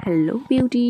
Hello beauty,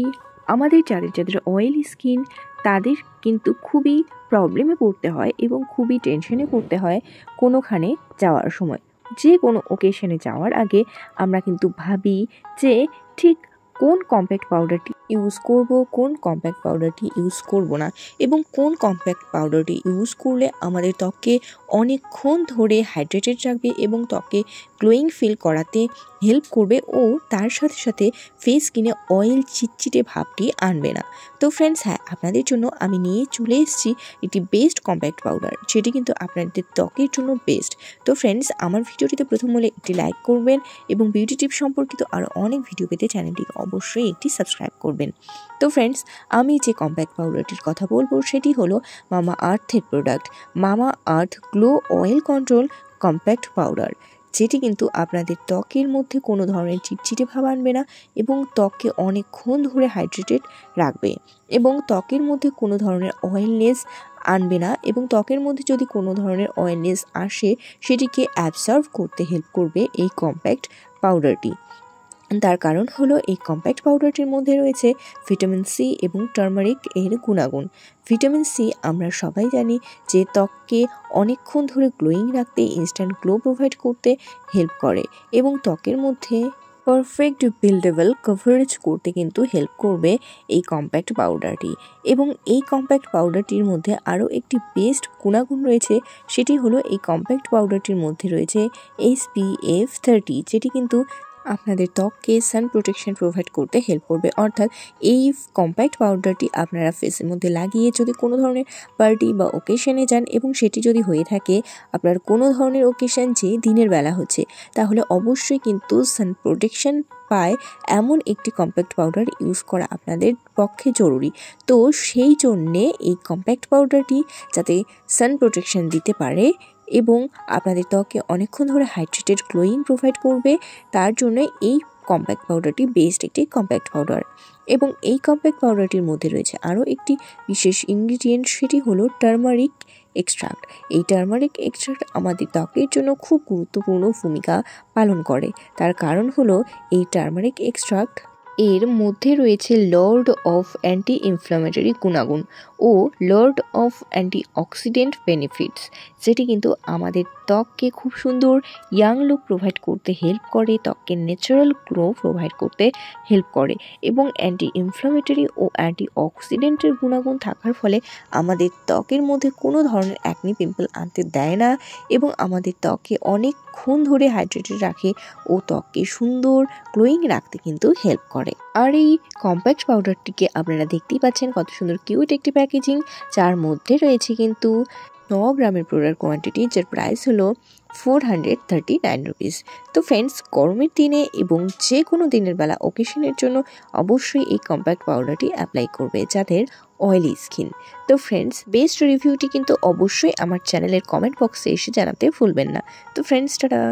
আমাদের যাদের oily skin তাদের কিন্তু খুবই প্রবলেমে পড়তে হয় এবং খুবই টেনশনে পড়তে হয় কোনোখানে যাওয়ার সময়। যে কোনো ওকেশনে যাওয়ার আগে আমরা কিন্তু ভাবি যে ঠিক কোন কম্প্যাক্ট পাউডারটি ইউজ করব, কোন কম্প্যাক্ট পাউডারটি ইউজ করব না, এবং কোন কম্প্যাক্ট পাউডারটি ইউজ করলে আমাদের ত্বককে অনেকক্ষণ ধরে হাইড্রেটেড রাখবে এবং ত্বকে গ্লোয়িং ফিল করাতে হেল্প করবে ও তার সাথে সাথে ফেস স্কিনে অয়েল চিটচিটে ভাবটি আনবে না। তো ফ্রেন্ডস, হ্যাঁ, আপনাদের জন্য আমি নিয়ে চলে এসেছি একটি বেস্ট কম্প্যাক্ট পাউডার, যেটি কিন্তু আপনাদের ত্বকের জন্য বেস্ট। তো ফ্রেন্ডস, আমার ভিডিওটিতে প্রথম হলে একটি লাইক করবেন এবং বিউটি টিপ সম্পর্কিত আরও অনেক ভিডিও পেতে চ্যানেলটিকে অবশ্যই একটি সাবস্ক্রাইব করবেন। তো ফ্রেন্ডস, আমি যে কম্প্যাক্ট পাউডারটির কথা বলবো সেটি হলো মামা আর্থের product Mamaearth glow oil control compact powder, যেটি কিন্তু আপনাদের ত্বকের মধ্যে কোনো ধরনের চিটচিটে ভাব আনবে না এবং ত্বককে অনেকক্ষণ ধরে হাইড্রেটেড রাখবে এবং ত্বকের মধ্যে কোনো ধরনের অয়েলনেস আনবে না, এবং ত্বকের মধ্যে যদি কোনো ধরনের অয়েলনেস আসে সেটিকে অ্যাবসর্ব করতে হেল্প করবে এই কম্প্যাক্ট পাউডারটি। তার কারণ হলো এই কম্প্যাক্ট পাউডারটির মধ্যে রয়েছে ভিটামিন সি এবং টার্মারিক এর গুণাগুণ। ভিটামিন সি আমরা সবাই জানি যে ত্বককে অনেকক্ষণ ধরে গ্লোয়িং রাখতে, ইনস্ট্যান্ট গ্লো প্রোভাইড করতে হেল্প করে এবং ত্বকের মধ্যে পারফেক্ট বিল্ডেবল কভারেজ করতে কিন্তু হেল্প করবে এই কম্প্যাক্ট পাউডারটি। এবং এই কম্প্যাক্ট পাউডারটির মধ্যে আরও একটি বেস্ট গুণাগুণ রয়েছে, সেটি হলো এই কম্প্যাক্ট পাউডারটির মধ্যে রয়েছে SPF 30, যেটি কিন্তু আপনাদের ত্বককে সান প্রোটেকশন প্রোভাইড করতে হেল্প করবে। অর্থাৎ এই কম্প্যাক্ট পাউডারটি আপনারা ফেসের মধ্যে লাগিয়ে যদি কোনো ধরনের পার্টি বা ওকেশনে যান এবং সেটি যদি হয়ে থাকে আপনার কোনো ধরনের ওকেশন যে দিনের বেলা হচ্ছে, তাহলে অবশ্যই কিন্তু সান প্রোটেকশন পায় এমন একটি কম্প্যাক্ট পাউডার ইউজ করা আপনাদের পক্ষে জরুরি। তো সেই জন্যে এই কম্প্যাক্ট পাউডারটি যাতে সান প্রোটেকশন দিতে পারে এবং আপনাদের ত্বকে অনেকক্ষণ ধরে হাইড্রেটেড গ্লোয়িং প্রোভাইড করবে, তার জন্য এই কম্প্যাক্ট পাউডারটি বেস্ট একটি কম্প্যাক্ট পাউডার। এবং এই কম্প্যাক্ট পাউডারটির মধ্যে রয়েছে আরও একটি বিশেষ ইনগ্রিডিয়েন্ট, সেটি হলো টার্মারিক এক্সট্রাক্ট। এই টার্মারিক এক্সট্রাক্ট আমাদের ত্বকের জন্য খুব গুরুত্বপূর্ণ ভূমিকা পালন করে। তার কারণ হলো এই টার্মারিক এক্সট্রাক্ট এর মধ্যে রয়েছে লর্ড অফ অ্যান্টি ইনফ্ল্যামেটরি গুণাগুণ ও লর্ড অফ অ্যান্টিঅক্সিডেন্ট বেনিফিটস, যেটি কিন্তু আমাদের ত্বককে খুব সুন্দর ইয়াং লুক প্রোভাইড করতে হেল্প করে, ত্বককে ন্যাচারাল গ্লো প্রোভাইড করতে হেল্প করে এবং অ্যান্টি ইনফ্ল্যামেটরি ও অ্যান্টিঅক্সিডেন্টের গুণাগুণ থাকার ফলে আমাদের ত্বকের মধ্যে কোনো ধরনের অ্যাকনি পিম্পল আনতে দেয় না এবং আমাদের ত্বককে অনেকক্ষণ ধরে হাইড্রেটেড রাখে ও ত্বককে সুন্দর গ্লোয়িং রাখতে কিন্তু হেল্প করে। আর এই কম্প্যাক্ট পাউডারটিকে আপনারা দেখতেই পাচ্ছেন কত সুন্দর কিউট একটি প্যাকেজিং, যার মধ্যে রয়েছে কিন্তু 9 গ্রামের প্রোডাক্ট কোয়ান্টিটি, যার প্রাইস হলো 439 রুপিস। তো ফ্রেন্ডস, গরমের দিনে এবং যে কোনো দিনের বেলা ওকেশনের জন্য অবশ্যই এই কম্প্যাক্ট পাউডারটি অ্যাপ্লাই করবে যাদের অয়েলি স্কিন। তো ফ্রেন্ডস, বেস্ট রিভিউটি কিন্তু অবশ্যই আমার চ্যানেলের কমেন্ট বক্সে এসে জানাতে ভুলবেন না। তো ফ্রেন্ডস, টাটা।